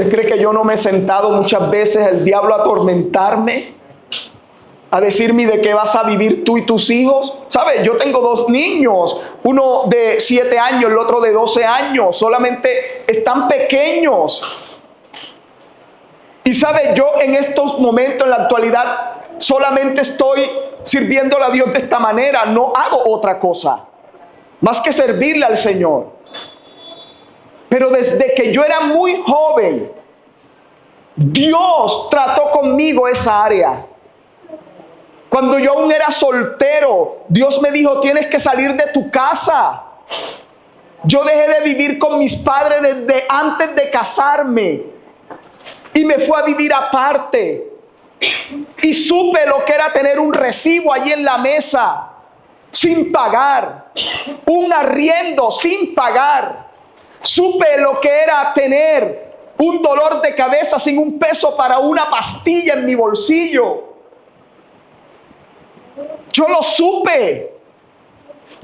¿Usted cree que yo no me he sentado muchas veces el diablo a atormentarme? A decirme de qué vas a vivir tú y tus hijos. ¿Sabe? Yo tengo 2 niños. Uno de 7 años, el otro de 12 años. Solamente están pequeños. Y sabe, yo en estos momentos, en la actualidad, solamente estoy sirviéndole a Dios de esta manera. No hago otra cosa más que servirle al Señor. Pero desde que yo era muy joven, Dios trató conmigo esa área. Cuando yo aún era soltero, Dios me dijo, tienes que salir de tu casa. Yo dejé de vivir con mis padres desde antes de casarme. Y me fui a vivir aparte. Y supe lo que era tener un recibo allí en la mesa, sin pagar. Un arriendo sin pagar. Supe lo que era tener un dolor de cabeza sin un peso para una pastilla en mi bolsillo. Yo lo supe.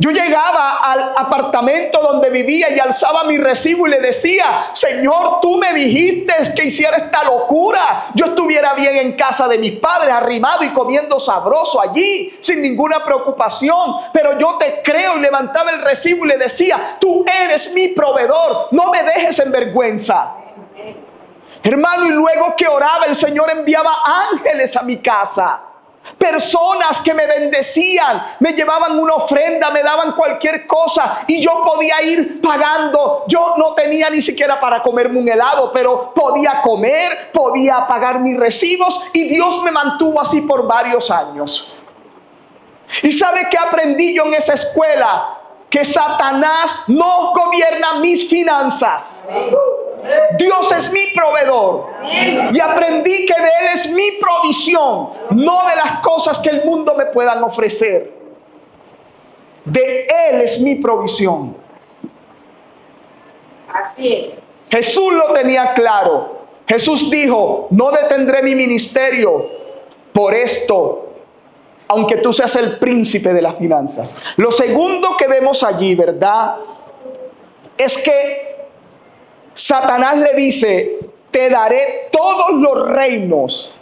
Yo llegaba al apartamento donde vivía y alzaba mi recibo y le decía, Señor, tú me dijiste que hiciera esta locura. Yo estuviera bien en casa de mis padres, arrimado y comiendo sabroso allí, sin ninguna preocupación. Pero yo te creo, y levantaba el recibo y le decía, tú eres mi proveedor, no me dejes en vergüenza. Hermano, y luego que oraba, el Señor enviaba ángeles a mi casa. Personas que me bendecían, me llevaban una ofrenda, me daban cualquier cosa y yo podía ir pagando. Yo no tenía ni siquiera para comerme un helado, pero podía comer, podía pagar mis recibos y Dios me mantuvo así por varios años. ¿Y sabe qué aprendí yo en esa escuela? Que Satanás no gobierna mis finanzas. Dios es mi proveedor. Y aprendí que de Él es mi provisión, no de las cosas que el mundo me puedan ofrecer. De Él es mi provisión. Así es. Jesús lo tenía claro. Jesús dijo, no detendré mi ministerio por esto, aunque tú seas el príncipe de las finanzas. Lo segundo que vemos allí, ¿verdad?, es que Satanás le dice, te daré todos los reinos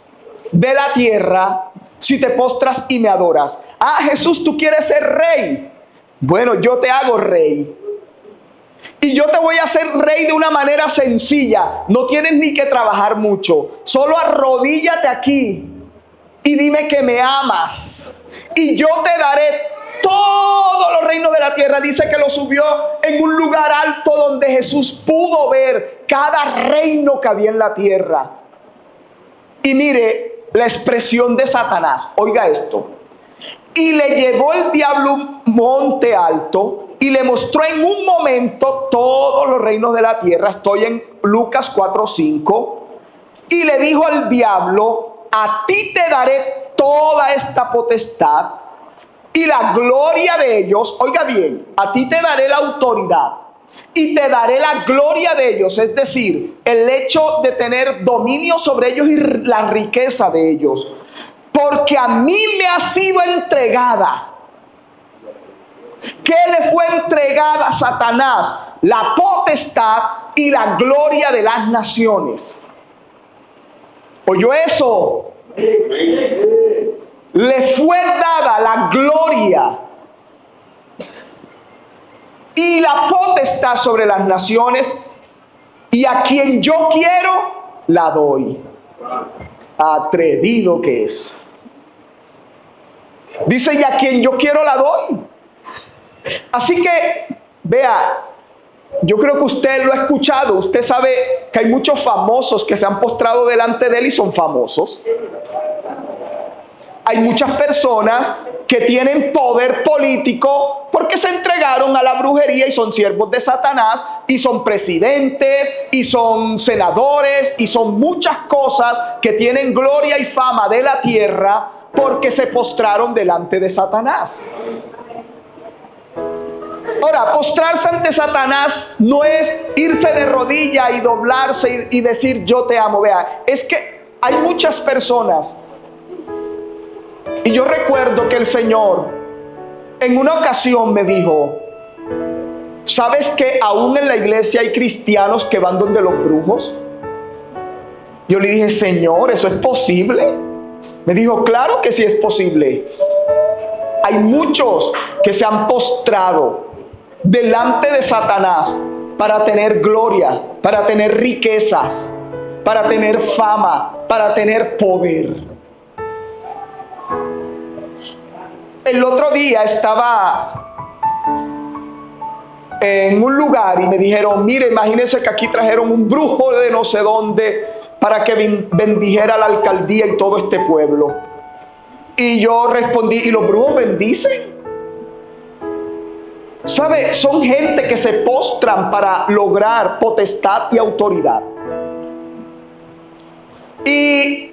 de la tierra si te postras y me adoras. Ah, Jesús, ¿tú quieres ser rey? Bueno, yo te hago rey. Y yo te voy a hacer rey de una manera sencilla. No tienes ni que trabajar mucho. Solo arrodíllate aquí y dime que me amas. Y yo te daré todos los reinos de la tierra. Dice que lo subió en un lugar alto donde Jesús pudo ver cada reino que había en la tierra. Y mire la expresión de Satanás. Oiga esto. Y le llevó el diablo a un monte alto y le mostró en un momento todos los reinos de la tierra. Estoy en Lucas 4:5. Y le dijo al diablo, a ti te daré toda esta potestad y la gloria de ellos. Oiga bien, a ti te daré la autoridad y te daré la gloria de ellos, es decir, el hecho de tener dominio sobre ellos y la riqueza de ellos, porque a mí me ha sido entregada. ¿Qué le fue entregada a Satanás? La potestad y la gloria de las naciones. ¿Oyó eso? Le fue dada la gloria y la potestad sobre las naciones, y a quien yo quiero la doy. Atrevido que es. Dice, y a quien yo quiero la doy. Así que, vea, yo creo que usted lo ha escuchado. Usted sabe que hay muchos famosos que se han postrado delante de él y son famosos. Hay muchas personas que tienen poder político porque se entregaron a la brujería y son siervos de Satanás y son presidentes y son senadores y son muchas cosas que tienen gloria y fama de la tierra porque se postraron delante de Satanás. Ahora, postrarse ante Satanás no es irse de rodilla y doblarse y decir yo te amo. Vea, es que hay muchas personas. Y yo recuerdo que el Señor en una ocasión me dijo, ¿sabes que aún en la iglesia hay cristianos que van donde los brujos? Yo le dije, Señor, ¿eso es posible? Me dijo, claro que sí es posible. Hay muchos que se han postrado delante de Satanás para tener gloria, para tener riquezas, para tener fama, para tener poder. El otro día estaba en un lugar y me dijeron, mire, imagínense que aquí trajeron un brujo de no sé dónde para que bendijera la alcaldía y todo este pueblo. Y yo respondí, ¿y los brujos bendicen? ¿Sabe? Son gente que se postran para lograr potestad y autoridad. Y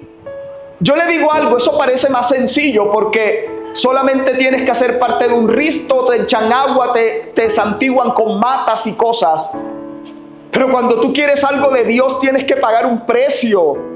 yo le digo algo, eso parece más sencillo porque solamente tienes que hacer parte de un risto, te echan agua, te santiguan con matas y cosas. Pero cuando tú quieres algo de Dios, tienes que pagar un precio.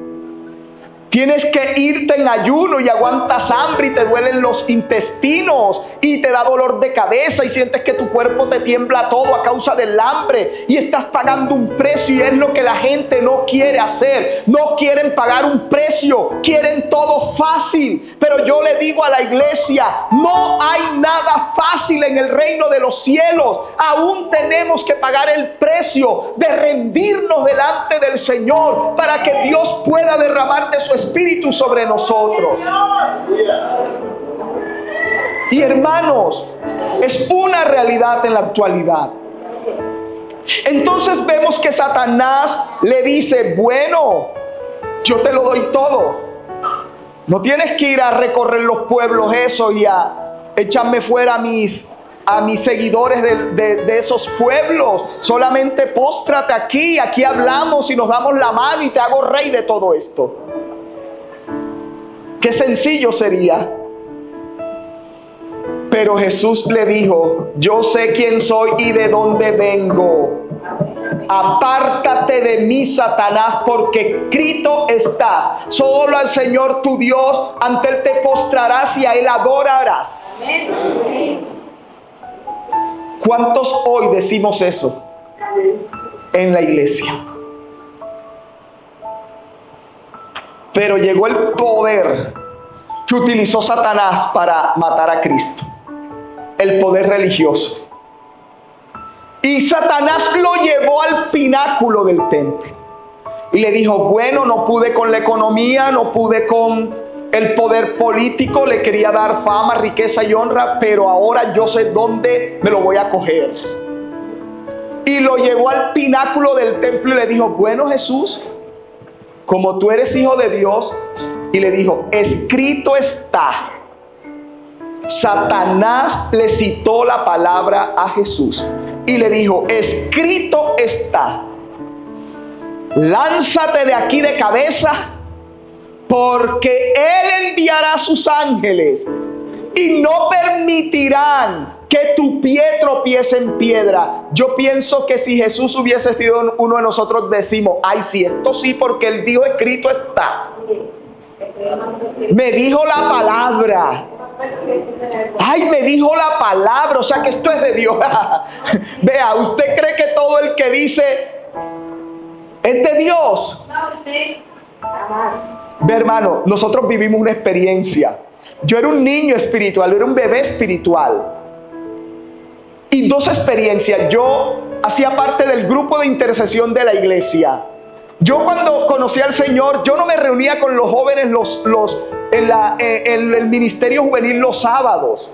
Tienes que irte en ayuno y aguantas hambre y te duelen los intestinos y te da dolor de cabeza y sientes que tu cuerpo te tiembla todo a causa del hambre y estás pagando un precio, y es lo que la gente no quiere hacer. No quieren pagar un precio, quieren todo fácil. Pero yo le digo a la iglesia, no hay nada fácil en el reino de los cielos. Aún tenemos que pagar el precio de rendirnos delante del Señor para que Dios pueda derramar de su Espíritu sobre nosotros. Y hermanos, es una realidad en la actualidad. Entonces vemos que Satanás le dice, bueno, yo te lo doy todo. No tienes que ir a recorrer los pueblos esos y a echarme fuera a mis seguidores de esos pueblos. Solamente póstrate aquí hablamos y nos damos la mano y te hago rey de todo esto. Qué sencillo sería. Pero Jesús le dijo, yo sé quién soy y de dónde vengo. Apártate de mí, Satanás, porque escrito está, solo al Señor tu Dios, ante Él te postrarás y a Él adorarás. ¿Cuántos hoy decimos eso en la iglesia? Pero llegó el poder que utilizó Satanás para matar a Cristo. El poder religioso. Y Satanás lo llevó al pináculo del templo. Y le dijo, bueno, no pude con la economía, no pude con el poder político, le quería dar fama, riqueza y honra, pero ahora yo sé dónde me lo voy a coger. Y lo llevó al pináculo del templo y le dijo, bueno, Jesús, como tú eres hijo de Dios, y le dijo, escrito está. Satanás le citó la palabra a Jesús y le dijo, escrito está, lánzate de aquí de cabeza, porque Él enviará a sus ángeles y no permitirán que tu pie tropiece en piedra. Yo pienso que si Jesús hubiese sido uno de nosotros, decimos, ay, sí, esto sí, porque Él dijo, escrito está. Me dijo la palabra. Ay, me dijo la palabra. O sea que esto es de Dios. Vea, ¿usted cree que todo el que dice es de Dios? No, sí, jamás. Ve, hermano, nosotros vivimos una experiencia. Yo era un niño espiritual, era un bebé espiritual. Y dos experiencias. Yo hacía parte del grupo de intercesión de la iglesia. Yo cuando conocí al Señor, yo no me reunía con los jóvenes en el ministerio juvenil los sábados.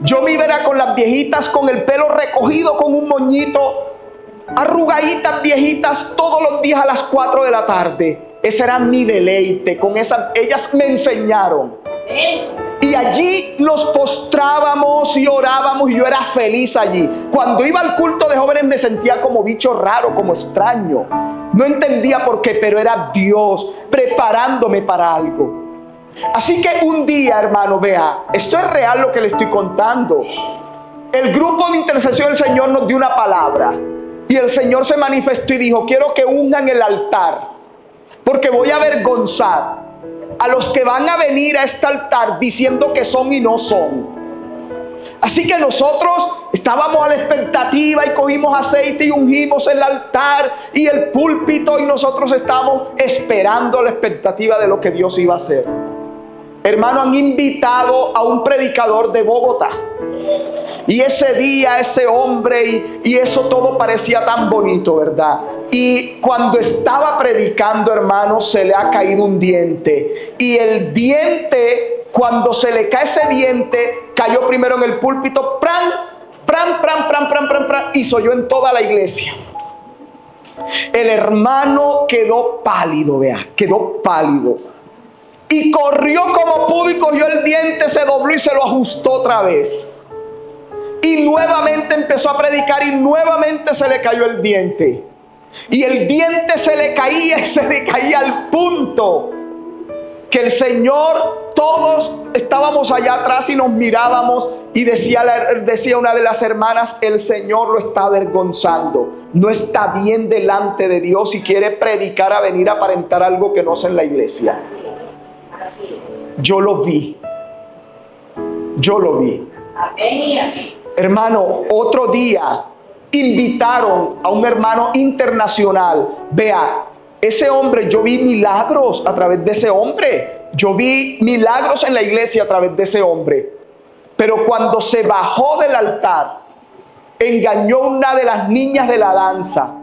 Yo me iba con las viejitas con el pelo recogido con un moñito, arrugaditas viejitas, todos los días a las 4 de la tarde. Ese era mi deleite. Con esas, ellas me enseñaron. Y allí nos postrábamos y orábamos y yo era feliz allí. Cuando iba al culto de jóvenes me sentía como bicho raro, como extraño. No entendía por qué, pero era Dios preparándome para algo. Así que un día, hermano, vea, esto es real lo que le estoy contando. El grupo de intercesión del Señor nos dio una palabra. Y el Señor se manifestó y dijo, quiero que unjan el altar, porque voy a avergonzar a los que van a venir a este altar diciendo que son y no son. Así que nosotros estábamos a la expectativa y cogimos aceite y ungimos el altar y el púlpito y nosotros estábamos esperando la expectativa de lo que Dios iba a hacer. Hermano, han invitado a un predicador de Bogotá. Y ese día, ese hombre, y eso todo parecía tan bonito, ¿verdad? Y cuando estaba predicando, hermano, se le ha caído un diente. Y el diente, cuando se le cae ese diente, cayó primero en el púlpito, ¡pran! ¡Pran, pran, pran, pran, pran, pran! Y se oyó en toda la iglesia. El hermano quedó pálido, vea, quedó pálido. Y corrió como pudo y cogió el diente, se dobló y se lo ajustó otra vez. Y nuevamente empezó a predicar y nuevamente se le cayó el diente. Y el diente se le caía y se le caía al punto que el Señor, todos estábamos allá atrás y nos mirábamos y decía una de las hermanas, el Señor lo está avergonzando. No está bien delante de Dios y quiere predicar a venir a aparentar algo que no es en la iglesia. Así es. Yo lo vi. Yo lo vi. Amén y amén. Hermano, otro día invitaron a un hermano internacional. Vea, ese hombre, yo vi milagros a través de ese hombre. Yo vi milagros en la iglesia a través de ese hombre. Pero cuando se bajó del altar, engañó a una de las niñas de la danza.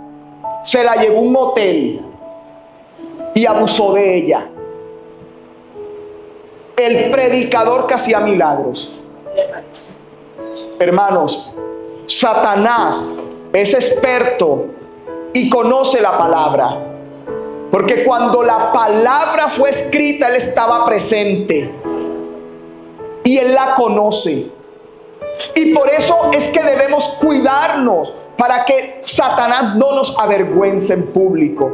Se la llevó a un hotel y abusó de ella. El predicador que hacía milagros. Hermanos, Satanás es experto y conoce la palabra. Porque cuando la palabra fue escrita, Él estaba presente. Y Él la conoce. Y por eso es que debemos cuidarnos para que Satanás no nos avergüence en público.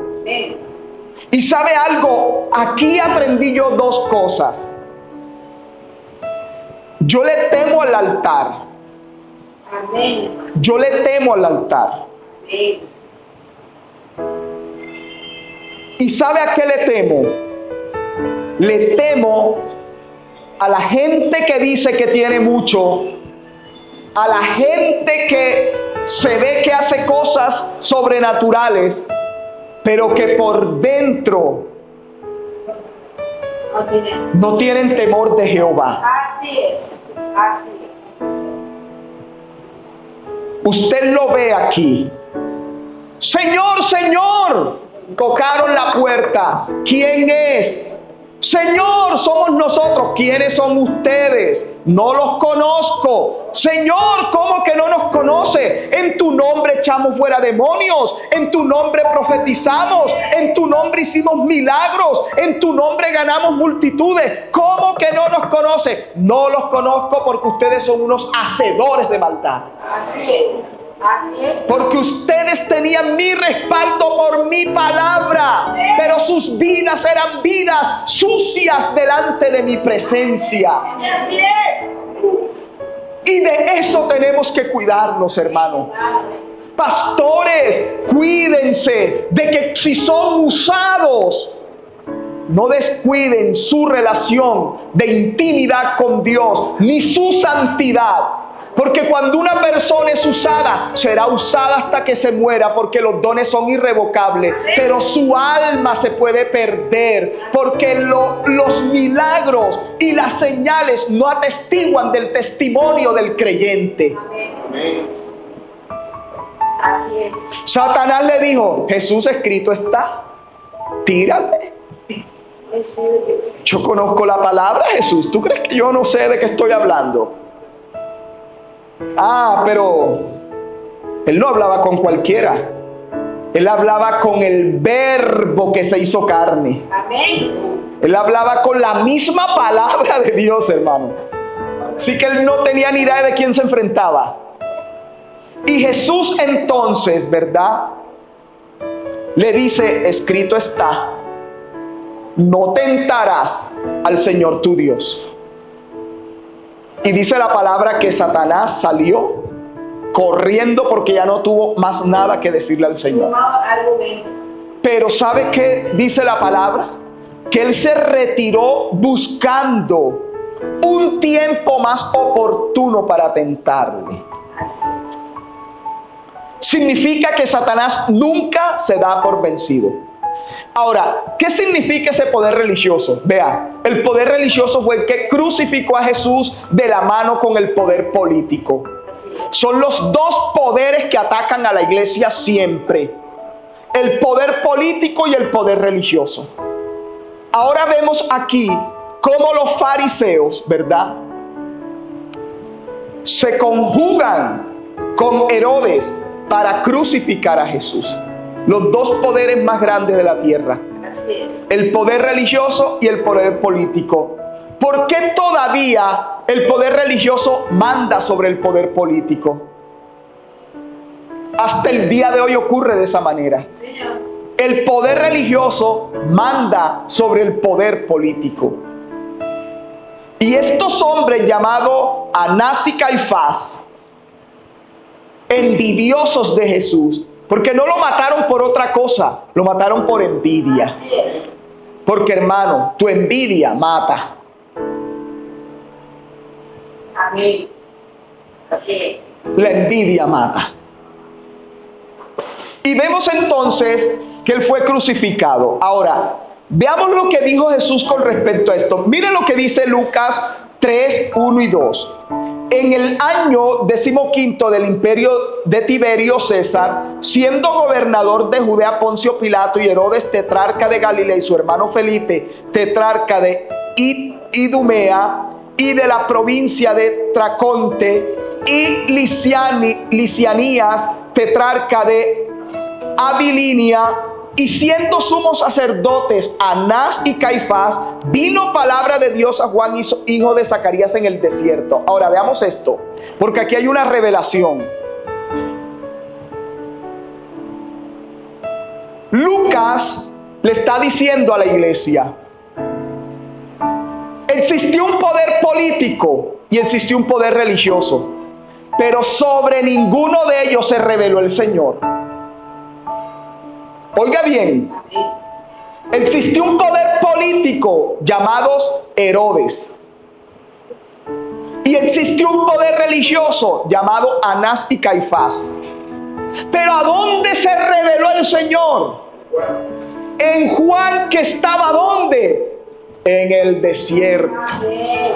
Y ¿sabe algo? Aquí aprendí yo dos cosas. Yo le temo al altar. Amén. Yo le temo al altar. Amén. ¿Y sabe a qué le temo? Le temo a la gente que dice que tiene mucho, a la gente que se ve que hace cosas sobrenaturales, pero que por dentro no tienen temor de Jehová. Así es. Así es. Usted lo ve aquí. Señor, Señor, tocaron la puerta. ¿Quién es? Señor, somos nosotros. ¿Quiénes son ustedes? No los conozco. Señor, ¿cómo que no nos conoce? En tu nombre echamos fuera demonios. En tu nombre profetizamos. En tu nombre hicimos milagros. En tu nombre ganamos multitudes. ¿Cómo que no nos conoce? No los conozco porque ustedes son unos hacedores de maldad. Así es. Así es. Porque ustedes tenían mi respaldo por mi palabra, pero sus vidas eran vidas sucias delante de mi presencia. Así es. Y de eso tenemos que cuidarnos, hermano. Pastores, cuídense de que si son usados, no descuiden su relación de intimidad con Dios, ni su santidad. Porque cuando una persona es usada, será usada hasta que se muera, porque los dones son irrevocables. Pero su alma se puede perder, porque los milagros y las señales no atestiguan del testimonio del creyente. Amén. Así es. Satanás le dijo, Jesús escrito está, tírate. Yo conozco la palabra, Jesús. ¿Tú crees que yo no sé de qué estoy hablando? Ah, pero Él no hablaba con cualquiera. Él hablaba con el Verbo que se hizo carne. Amén. Él hablaba con la misma palabra de Dios, hermano. Así que Él no tenía ni idea de quién se enfrentaba. Y Jesús entonces, ¿verdad?, le dice, escrito está, no tentarás al Señor tu Dios. Y dice la palabra que Satanás salió corriendo porque ya no tuvo más nada que decirle al Señor. Pero ¿sabe qué dice la palabra? Que él se retiró buscando un tiempo más oportuno para tentarle. Así Significa que Satanás nunca se da por vencido. Ahora, ¿qué significa ese poder religioso? Vea, el poder religioso fue el que crucificó a Jesús de la mano con el poder político. Son los dos poderes que atacan a la iglesia siempre: el poder político y el poder religioso. Ahora vemos aquí cómo los fariseos, ¿verdad?, se conjugan con Herodes para crucificar a Jesús. Los dos poderes más grandes de la tierra: es. el poder religioso y el poder político. ¿Por qué todavía el poder religioso manda sobre el poder político? Hasta el día de hoy ocurre de esa manera. Señor. El poder religioso manda sobre el poder político. Y estos hombres llamados Anás y Caifás, envidiosos de Jesús, porque no lo mataron por otra cosa, lo mataron por envidia. Así es. Porque, hermano, tu envidia mata. Amén. Así es. La envidia mata. Y vemos entonces que él fue crucificado. Ahora, veamos lo que dijo Jesús con respecto a esto. Miren lo que dice Lucas 3, 1 y 2. En el año 15 del imperio de Tiberio César, siendo gobernador de Judea Poncio Pilato y Herodes tetrarca de Galilea y su hermano Felipe tetrarca de Idumea y de la provincia de Traconte, y Licianías tetrarca de Abilinia, y siendo sumos sacerdotes Anás y Caifás, vino palabra de Dios a Juan, hijo de Zacarías, en el desierto. Ahora veamos esto, porque aquí hay una revelación. Lucas le está diciendo a la iglesia: existió un poder político y existió un poder religioso, pero sobre ninguno de ellos se reveló el Señor. Oiga bien, existió un poder político llamados Herodes, y existió un poder religioso llamado Anás y Caifás. Pero ¿a dónde se reveló el Señor? En Juan, que estaba ¿dónde? En el desierto. Amén.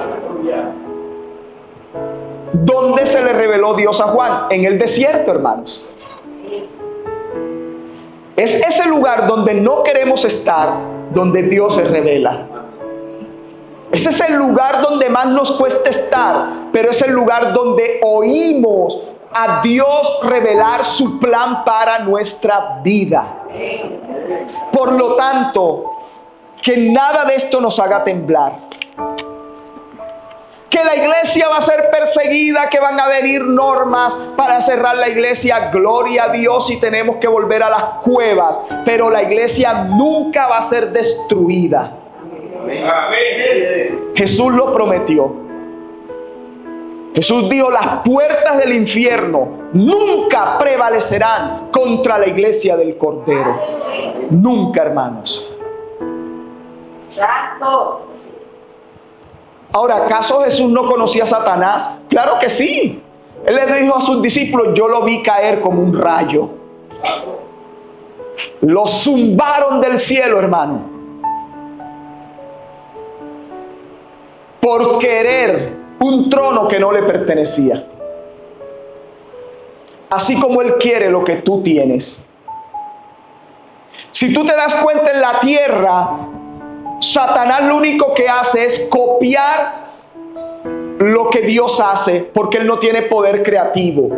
¿Dónde se le reveló Dios a Juan? En el desierto, hermanos. Es ese lugar donde no queremos estar, donde Dios se revela. Ese es el lugar donde más nos cuesta estar, pero es el lugar donde oímos a Dios revelar su plan para nuestra vida. Por lo tanto, que nada de esto nos haga temblar. Que la iglesia va a ser perseguida, que van a venir normas para cerrar la iglesia, gloria a Dios, y tenemos que volver a las cuevas, pero la iglesia nunca va a ser destruida. Amén. Jesús lo prometió. Jesús dijo: las puertas del infierno nunca prevalecerán contra la iglesia del Cordero. Nunca, hermanos. Santo. Ahora, ¿acaso Jesús no conocía a Satanás? Claro que sí. Él le dijo a sus discípulos: yo lo vi caer como un rayo. Lo zumbaron del cielo, hermano, por querer un trono que no le pertenecía. Así como Él quiere lo que tú tienes. Si tú te das cuenta, en la tierra, Satanás lo único que hace es copiar lo que Dios hace, porque Él no tiene poder creativo.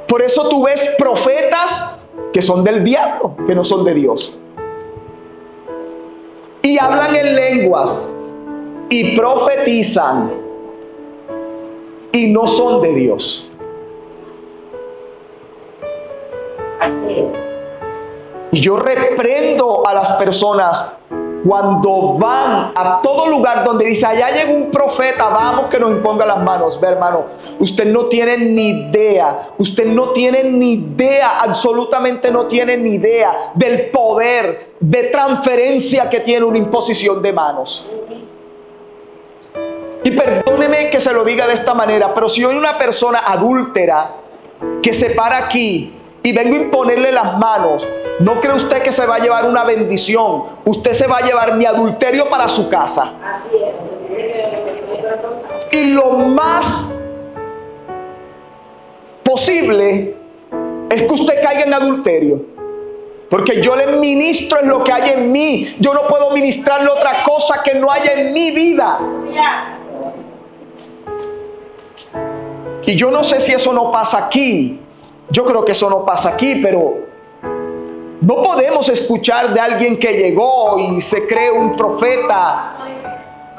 Por eso tú ves profetas que son del diablo, que no son de Dios, y hablan en lenguas y profetizan y no son de Dios. Así es. Y yo reprendo a las personas cuando van a todo lugar donde dice: allá llega un profeta, vamos que nos imponga las manos. Ve, hermano, usted no tiene ni idea, usted no tiene ni idea, absolutamente no tiene ni idea del poder de transferencia que tiene una imposición de manos. Y perdóneme que se lo diga de esta manera, pero si hay una persona adúltera que se para aquí y vengo a imponerle las manos, ¿no cree usted que se va a llevar una bendición? Usted se va a llevar mi adulterio para su casa. Así es. Y lo más posible es que usted caiga en adulterio, porque yo le ministro en lo que hay en mí. Yo no puedo ministrarle otra cosa que no haya en mi vida. Y yo no sé si eso no pasa aquí. Yo creo que eso no pasa aquí, pero no podemos escuchar de alguien que llegó y se cree un profeta,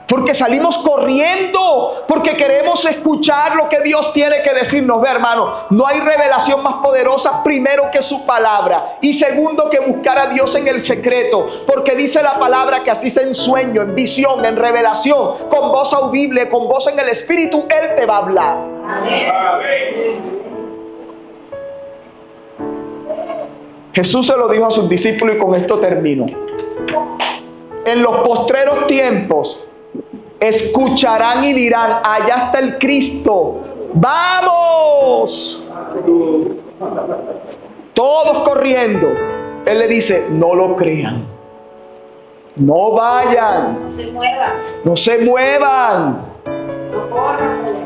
porque salimos corriendo, porque queremos escuchar lo que Dios tiene que decirnos. Ve, hermano, no hay revelación más poderosa, primero, que su palabra, y segundo, que buscar a Dios en el secreto, porque dice la palabra que así sea en sueño, en visión, en revelación, con voz audible, con voz en el Espíritu, Él te va a hablar. Amén. Jesús se lo dijo a sus discípulos, y con esto termino. En los postreros tiempos escucharán y dirán: allá está el Cristo, ¡vamos! Todos corriendo. Él le dice: no lo crean, no vayan, No se muevan. no se muevan. No corran.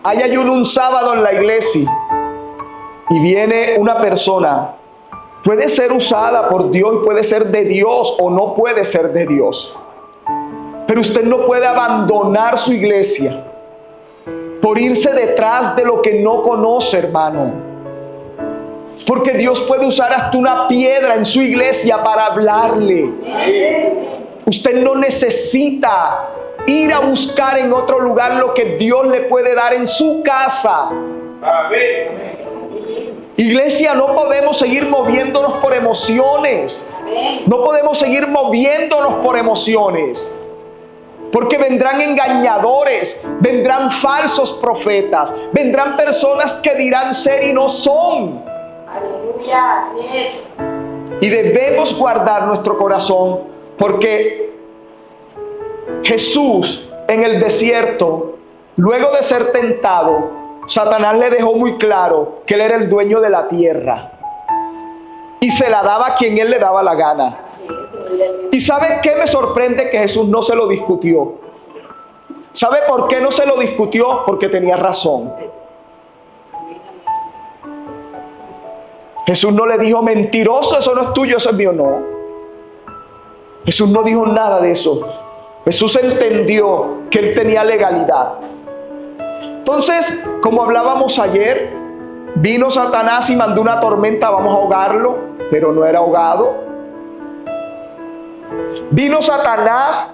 Hay ayuno un sábado en la iglesia y viene una persona. Puede ser usada por Dios y puede ser de Dios o no puede ser de Dios. Pero usted no puede abandonar su iglesia por irse detrás de lo que no conoce, hermano. Porque Dios puede usar hasta una piedra en su iglesia para hablarle. Usted no necesita ir a buscar en otro lugar lo que Dios le puede dar en su casa. Iglesia, no podemos seguir moviéndonos por emociones. No podemos seguir moviéndonos por emociones. Porque vendrán engañadores, vendrán falsos profetas, vendrán personas que dirán ser y no son. Aleluya, así es. Y debemos guardar nuestro corazón, porque Jesús en el desierto, luego de ser tentado, Satanás le dejó muy claro que él era el dueño de la tierra y se la daba a quien él le daba la gana. Así es. ¿Y sabe qué me sorprende? Que Jesús no se lo discutió. ¿Sabe por qué no se lo discutió? Porque tenía razón. Jesús no le dijo: mentiroso, eso no es tuyo, eso es mío. No. Jesús no dijo nada de eso. Jesús entendió que él tenía legalidad. Entonces, como hablábamos ayer, vino Satanás y mandó una tormenta. Vamos a ahogarlo, pero no era ahogado. Vino Satanás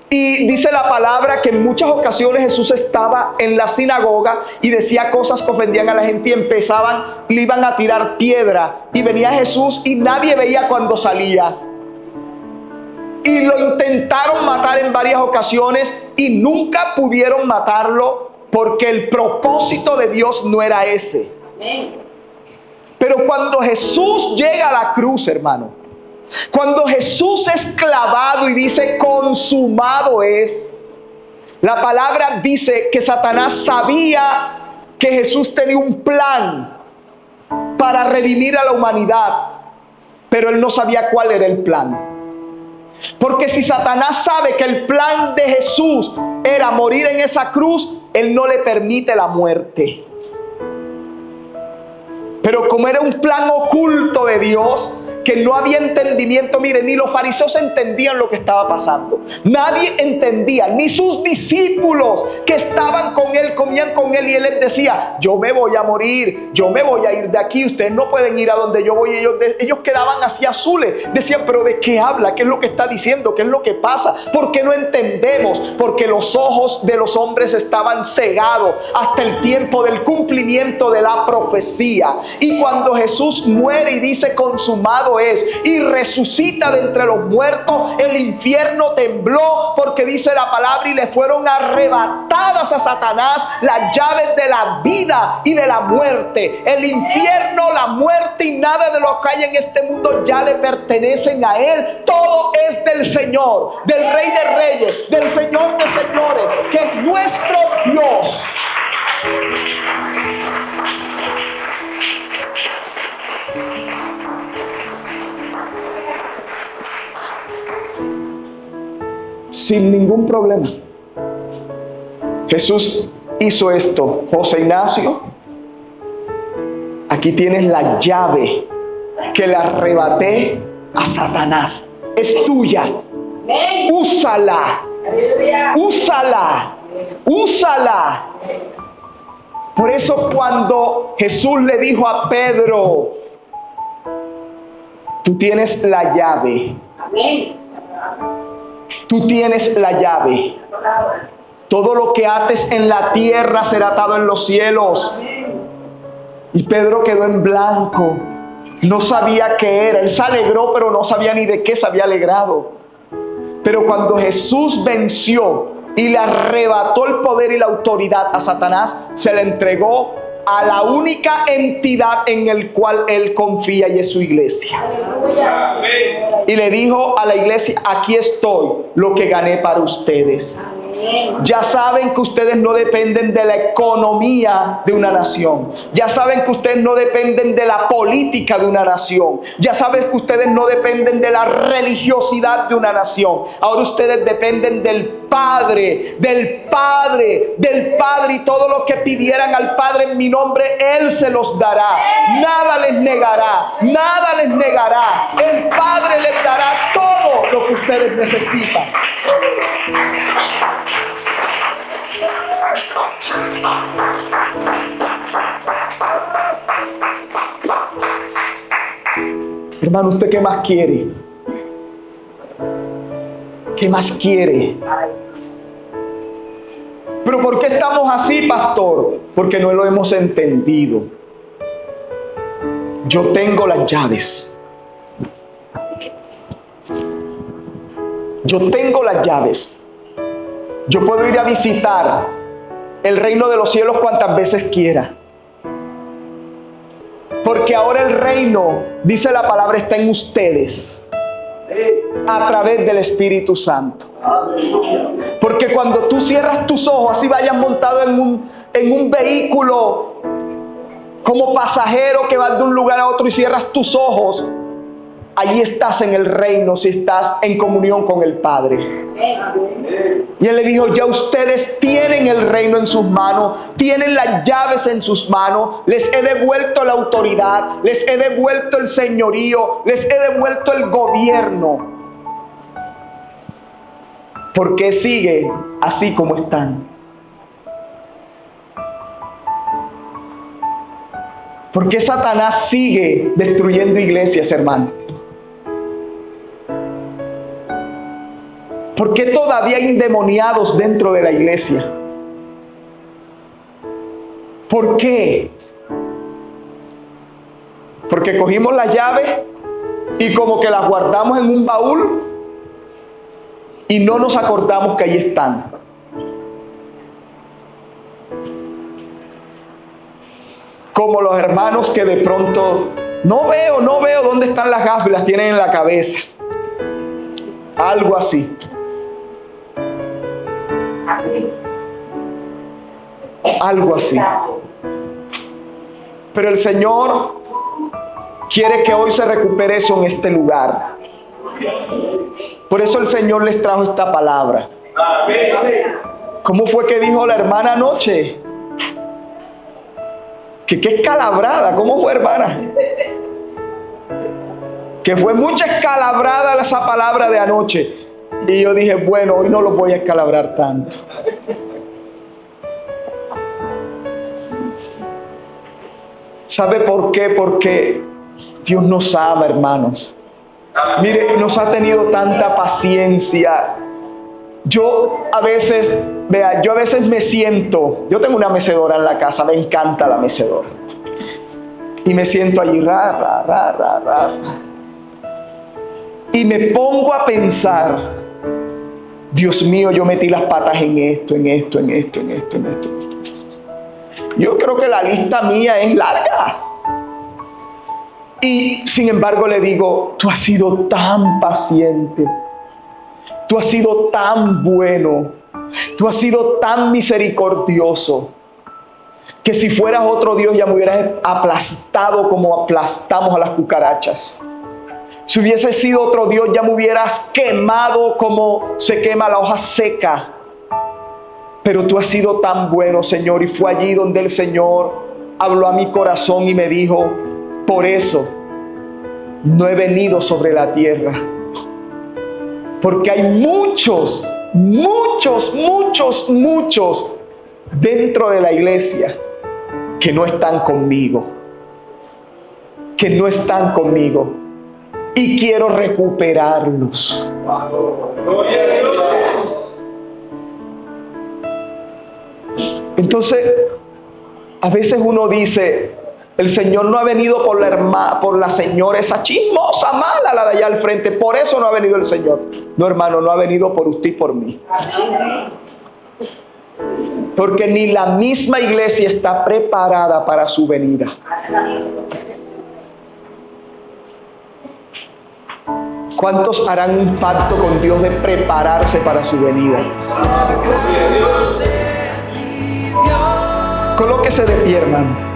y dice la palabra que en muchas ocasiones Jesús estaba en la sinagoga y decía cosas que ofendían a la gente y le iban a tirar piedra, y venía Jesús y nadie veía cuando salía. Y lo intentaron matar en varias ocasiones y nunca pudieron matarlo, porque el propósito de Dios no era ese. Amén. Pero cuando Jesús llega a la cruz, hermano, cuando Jesús es clavado y dice: consumado es, la palabra dice que Satanás sabía que Jesús tenía un plan para redimir a la humanidad, pero él no sabía cuál era el plan. Porque si Satanás sabe que el plan de Jesús era morir en esa cruz, él no le permite la muerte. Pero como era un plan oculto de Dios, que no había entendimiento, miren, ni los fariseos entendían lo que estaba pasando. Nadie entendía, ni sus discípulos que estaban con él, comían con él, y él les decía: yo me voy a morir, yo me voy a ir de aquí, ustedes no pueden ir a donde yo voy. Ellos quedaban así azules, decían: pero ¿de qué habla? ¿Qué es lo que está diciendo? ¿Qué es lo que pasa? ¿Por qué no entendemos? Porque los ojos de los hombres estaban cegados hasta el tiempo del cumplimiento de la profecía. Y cuando Jesús muere y dice: consumado llamado es, y resucita de entre los muertos. El infierno tembló, porque dice la palabra, y le fueron arrebatadas a Satanás las llaves de la vida y de la muerte. El infierno, la muerte y nada de lo que hay en este mundo ya le pertenecen a Él. Todo es del Señor, del Rey de Reyes, del Señor de Señores, que es nuestro Dios. Sin ningún problema. Jesús hizo esto. José Ignacio, aquí tienes la llave que le arrebaté a Satanás. Es tuya. Úsala. Úsala. Úsala. Por eso cuando Jesús le dijo a Pedro, tú tienes la llave. Tú tienes la llave. Todo lo que ates en la tierra será atado en los cielos. Y Pedro quedó en blanco. No sabía qué era. Él se alegró, pero no sabía ni de qué se había alegrado. Pero cuando Jesús venció y le arrebató el poder y la autoridad a Satanás, se le entregó a la única entidad en el cual él confía, y es su iglesia. Y le dijo a la iglesia, aquí estoy, lo que gané para ustedes. Ya saben que ustedes no dependen de la economía de una nación. Ya saben que ustedes no dependen de la política de una nación. Ya saben que ustedes no dependen de la religiosidad de una nación. Ahora ustedes dependen del Padre, del Padre, del Padre. Y todo lo que pidieran al Padre en mi nombre, Él se los dará. Nada les negará, nada les negará. El Padre les dará todo lo que ustedes necesitan. Hermano, ¿usted qué más quiere? ¿Qué más quiere? ¿Pero por qué estamos así, pastor? Porque no lo hemos entendido. Yo tengo las llaves. Yo tengo las llaves. Yo puedo ir a visitar el reino de los cielos cuantas veces quiera. Porque ahora el reino, dice la palabra, está en ustedes a través del Espíritu Santo. Porque cuando tú cierras tus ojos, así vayas montado en un vehículo como pasajero que vas de un lugar a otro y cierras tus ojos, allí estás en el reino si estás en comunión con el Padre. Y Él le dijo, ya ustedes tienen el reino en sus manos, tienen las llaves en sus manos, les he devuelto la autoridad, les he devuelto el señorío, les he devuelto el gobierno. ¿Por qué siguen así como están? ¿Por qué Satanás sigue destruyendo iglesias, hermano? ¿Por qué todavía hay endemoniados dentro de la iglesia? ¿Por qué? Porque cogimos las llaves y como que las guardamos en un baúl y no nos acordamos que ahí están. Como los hermanos que de pronto no veo dónde están las gafas y las tienen en la cabeza. Algo así. Algo así. Pero el Señor quiere que hoy se recupere eso en este lugar. Por eso el Señor les trajo esta palabra. ¿Cómo fue que dijo la hermana anoche? Que qué escalabrada. ¿Cómo fue, hermana? Que fue mucha escalabrada esa palabra de anoche. Y yo dije, bueno, hoy no lo voy a escalabrar tanto. ¿Sabe por qué? Porque Dios nos ama, hermanos. Mire, nos ha tenido tanta paciencia. Yo a veces me siento, yo tengo una mecedora en la casa, me encanta la mecedora. Y me siento allí, y me pongo a pensar, Dios mío, yo metí las patas en esto. Yo creo que la lista mía es larga. Y sin embargo le digo, tú has sido tan paciente, tú has sido tan bueno, tú has sido tan misericordioso, que si fueras otro Dios ya me hubieras aplastado como aplastamos a las cucarachas. Si hubiese sido otro Dios ya me hubieras quemado como se quema la hoja seca. Pero tú has sido tan bueno, Señor, y fue allí donde el Señor habló a mi corazón y me dijo, por eso no he venido sobre la tierra. Porque hay muchos dentro de la iglesia que no están conmigo. Y quiero recuperarlos. Entonces, a veces uno dice, el Señor no ha venido por la señora esa chismosa, mala, la de allá al frente. Por eso no ha venido el Señor. No, hermano, no ha venido por usted y por mí. Porque ni la misma iglesia está preparada para su venida. ¿Cuántos harán un pacto con Dios de prepararse para su venida? Colóquese de pie, hermano.